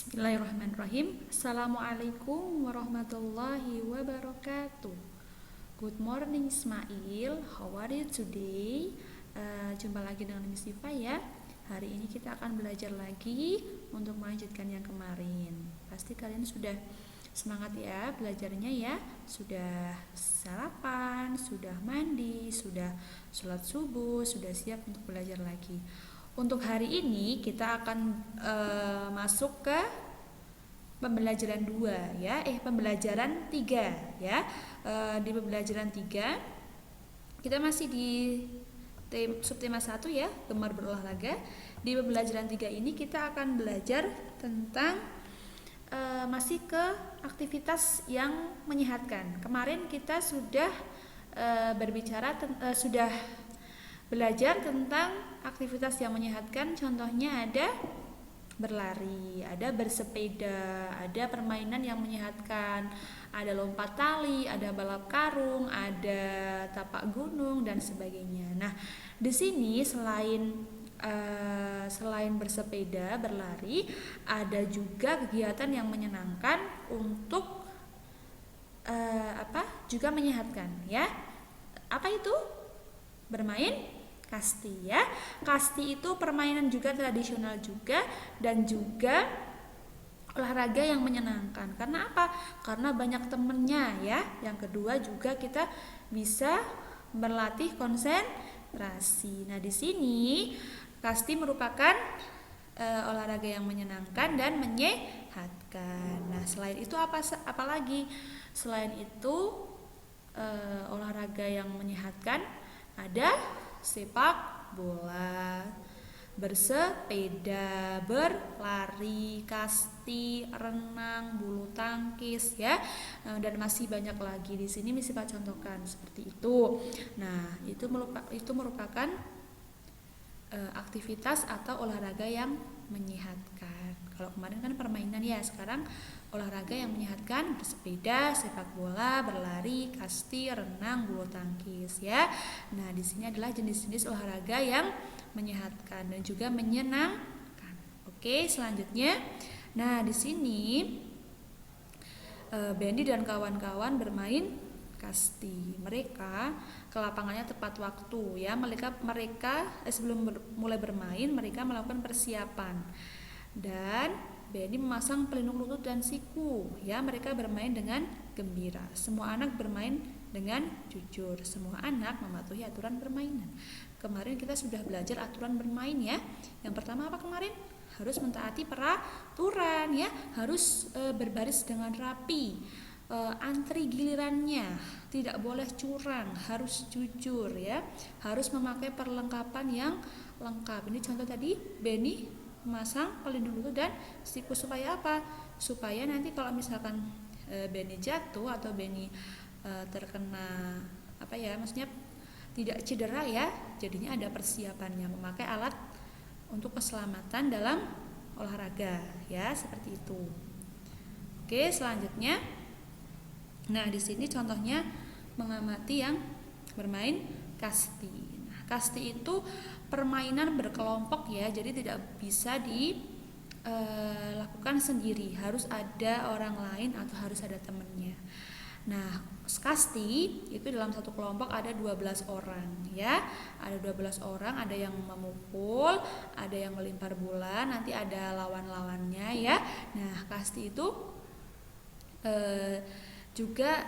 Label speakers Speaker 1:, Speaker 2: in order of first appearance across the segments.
Speaker 1: Bismillahirrahmanirrahim. Assalamualaikum warahmatullahi wabarakatuh. Good morning Ismail. How are you today? Jumpa lagi dengan Miss Siva ya. Hari ini kita akan belajar lagi untuk melanjutkan yang kemarin. Pasti kalian sudah semangat ya belajarnya ya. Sudah sarapan, sudah mandi, sudah sholat subuh, sudah siap untuk belajar lagi. Untuk hari ini kita akan masuk ke pembelajaran 2 ya, pembelajaran 3 ya. Di pembelajaran 3 kita masih di subtema 1 ya, gemar berolahraga. Di pembelajaran 3 ini kita akan belajar tentang masih ke aktivitas yang menyehatkan. Kemarin kita sudah sudah belajar tentang aktivitas yang menyehatkan, contohnya ada berlari, ada bersepeda, ada permainan yang menyehatkan, ada lompat tali, ada balap karung, ada tapak gunung dan sebagainya. Nah, di sini selain bersepeda, berlari, ada juga kegiatan yang menyenangkan untuk juga menyehatkan ya. Apa itu? Bermain kasti ya. Kasti itu permainan juga tradisional juga dan juga olahraga yang menyenangkan. Karena apa? Karena banyak temennya ya. Yang kedua juga kita bisa berlatih konsentrasi. Nah, di sini kasti merupakan olahraga yang menyenangkan dan menyehatkan. Nah, selain itu apa lagi? Selain itu olahraga yang menyehatkan ada sepak bola, bersepeda, berlari, kasti, renang, bulu tangkis ya, dan masih banyak lagi. Di sini Miss Siva contohkan seperti itu. Nah, itu merupakan aktivitas atau olahraga yang menyehatkan. Kalau kemarin kan permainan ya, sekarang olahraga yang menyehatkan bersepeda, sepak bola, berlari, kasti, renang, bulu tangkis ya. Nah, di sini adalah jenis-jenis olahraga yang menyehatkan dan juga menyenangkan. Oke, selanjutnya. Nah, di sini Bendy dan kawan-kawan bermain kasti. Mereka ke lapangannya tepat waktu ya. Mereka sebelum mulai bermain mereka melakukan persiapan. Dan Benny memasang pelindung lutut dan siku ya. Mereka bermain dengan gembira. Semua anak bermain dengan jujur. Semua anak mematuhi aturan permainan. Kemarin kita sudah belajar aturan bermain ya. Yang pertama apa kemarin? Harus mentaati peraturan ya. Harus berbaris dengan rapi. Antri gilirannya, tidak boleh curang, harus jujur ya, harus memakai perlengkapan yang lengkap. Ini contoh tadi, Benny memasang pelindung lutut dan siku supaya apa? Supaya nanti kalau misalkan Benny jatuh atau Benny terkena maksudnya tidak cedera ya, jadinya ada persiapannya, memakai alat untuk keselamatan dalam olahraga ya, seperti itu. Oke, selanjutnya. Nah, di sini contohnya mengamati yang bermain kasti. Nah, kasti itu permainan berkelompok ya, jadi tidak bisa dilakukan sendiri, harus ada orang lain atau harus ada temannya. Nah, kasti itu dalam satu kelompok ada 12 orang ya. Ada 12 orang, ada yang memukul, ada yang melempar bola, nanti ada lawan-lawannya ya. Nah, kasti itu juga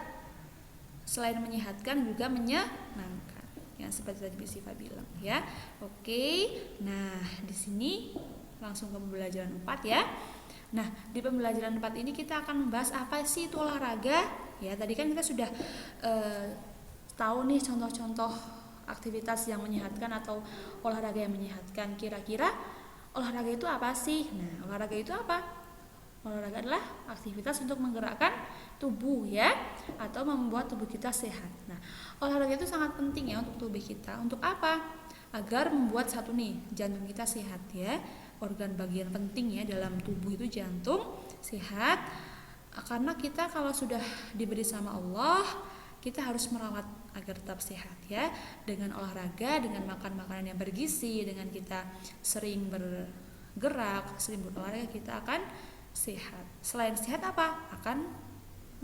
Speaker 1: selain menyehatkan juga menyenangkan. Yang seperti tadi Miss Siva bilang ya. Oke. Nah, di sini langsung ke pembelajaran 4 ya. Nah, di pembelajaran 4 ini kita akan membahas apa sih itu olahraga? Ya, tadi kan kita sudah tahu nih contoh-contoh aktivitas yang menyehatkan atau olahraga yang menyehatkan. Kira-kira olahraga itu apa sih? Nah, olahraga itu apa? Olahraga adalah aktivitas untuk menggerakkan tubuh ya, atau membuat tubuh kita sehat. Nah, olahraga itu sangat penting ya untuk tubuh kita. Untuk apa? Agar membuat jantung kita sehat ya. Organ bagian penting ya dalam tubuh itu jantung sehat. Karena kita kalau sudah diberi sama Allah, kita harus merawat agar tetap sehat ya. Dengan olahraga, dengan makan makanan yang bergizi, dengan kita sering bergerak, sering berolahraga, kita akan sehat. Selain sehat apa? Akan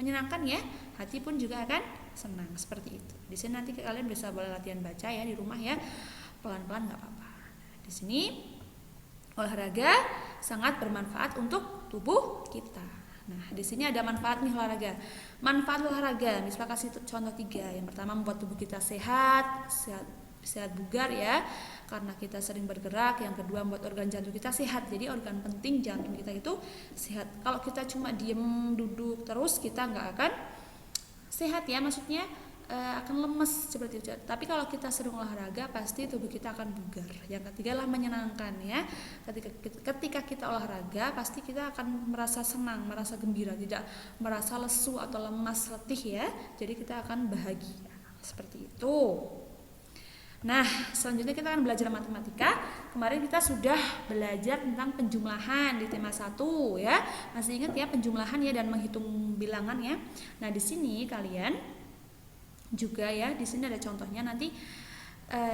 Speaker 1: menyenangkan ya. Hati pun juga akan senang, seperti itu. Di sini nanti kalian bisa boleh latihan baca ya di rumah ya. Pelan-pelan nggak apa-apa. Di sini olahraga sangat bermanfaat untuk tubuh kita. Nah, di sini ada manfaat nih olahraga. Manfaat olahraga, misalnya kasih contoh 3. Yang pertama membuat tubuh kita sehat bugar ya, karena kita sering bergerak. Yang kedua membuat organ jantung kita sehat. Jadi organ penting jantung kita itu sehat. Kalau kita cuma diem duduk terus, kita nggak akan sehat ya, maksudnya akan lemes seperti itu. Tapi kalau kita sering olahraga, pasti tubuh kita akan bugar. Yang ketiga lah menyenangkan ya. Ketika kita olahraga, pasti kita akan merasa senang, merasa gembira, tidak merasa lesu atau lemas, letih ya. Jadi kita akan bahagia. Seperti itu. Nah, selanjutnya kita akan belajar matematika. Kemarin kita sudah belajar tentang penjumlahan di tema 1 ya. Masih ingat ya penjumlahan ya dan menghitung bilangan ya. Nah, di sini kalian juga ya, di sini ada contohnya nanti.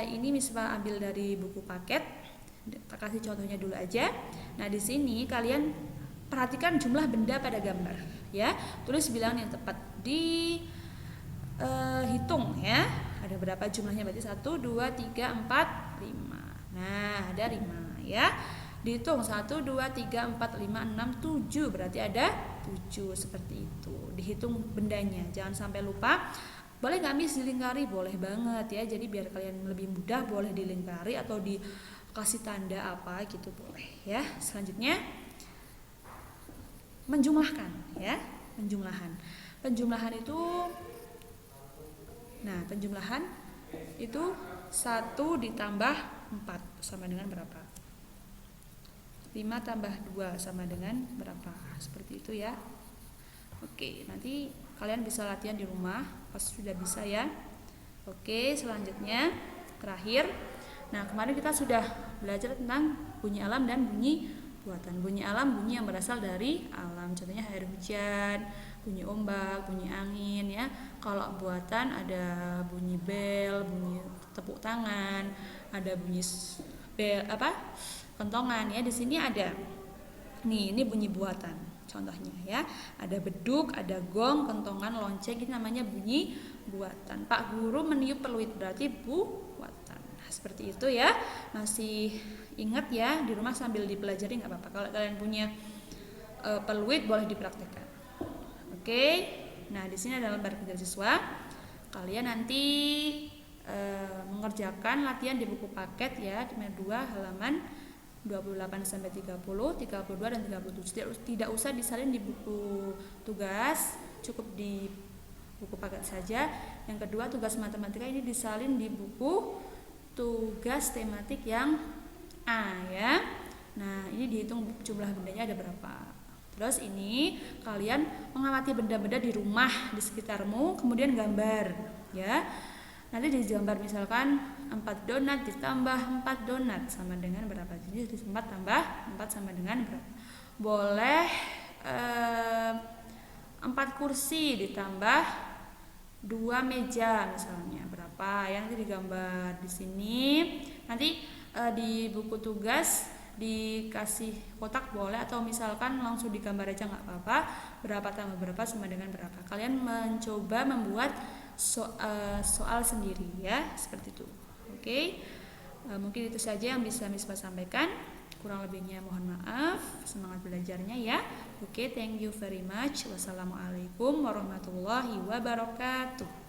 Speaker 1: Ini misalnya ambil dari buku paket. Kita kasih contohnya dulu aja. Nah, di sini kalian perhatikan jumlah benda pada gambar ya. Tulis bilangan yang tepat, hitung ya. Ada berapa jumlahnya? Berarti 1, 2, 3, 4, 5. Nah, ada 5 ya. Dihitung 1, 2, 3, 4, 5, 6, 7. Berarti ada 7 seperti itu. Dihitung bendanya. Jangan sampai lupa. Boleh nggak Miss dilingkari? Boleh banget ya. Jadi biar kalian lebih mudah, boleh dilingkari atau dikasih tanda apa gitu, boleh ya. Selanjutnya menjumlahkan ya. Penjumlahan itu, nah penjumlahan itu 1 ditambah 4 sama dengan berapa? 5 tambah 2 sama dengan berapa? Seperti itu ya. Oke, nanti kalian bisa latihan di rumah, pasti sudah bisa ya. Oke, selanjutnya terakhir. Nah, kemarin kita sudah belajar tentang bunyi alam dan bunyi buatan. Bunyi alam, bunyi yang berasal dari alam. Contohnya air hujan, bunyi ombak, bunyi angin ya. Kalau buatan ada bunyi bel, bunyi tepuk tangan, ada bunyi bel kentongan ya. Di sini ada. Nih, ini bunyi buatan. Contohnya ya, ada beduk, ada gong, kentongan, lonceng, ini namanya bunyi buatan. Pak guru meniup peluit, berarti buatan. Nah, seperti itu ya. Masih ingat ya, di rumah sambil dipelajari nggak apa-apa. Kalau kalian punya peluit boleh dipraktekkan. Oke. Nah, di sini ada lembar kerja siswa. Kalian nanti mengerjakan latihan di buku paket ya, nomor 2 halaman 28 sampai 30, 32 dan 37. Tidak usah disalin di buku tugas, cukup di buku paket saja. Yang kedua, tugas matematika ini disalin di buku tugas tematik yang A ya. Nah, ini dihitung jumlah bendanya ada berapa. Terus ini kalian mengamati benda-benda di rumah di sekitarmu, kemudian gambar ya. Nanti digambar misalkan 4 donat ditambah 4 donat sama dengan berapa. Jadi 4 tambah 4 sama dengan berapa. Boleh 4 kursi ditambah 2 meja misalnya berapa. Yang nanti digambar di sini. Nanti di buku tugas dikasih kotak boleh, atau misalkan langsung digambar aja nggak apa-apa. Berapa tambah berapa sama dengan berapa. Kalian mencoba membuat soal sendiri ya, seperti itu. Oke. Mungkin itu saja yang bisa Misbah sampaikan. Kurang lebihnya mohon maaf. Semangat belajarnya ya. Oke, thank you very much. Wassalamualaikum warahmatullahi wabarakatuh.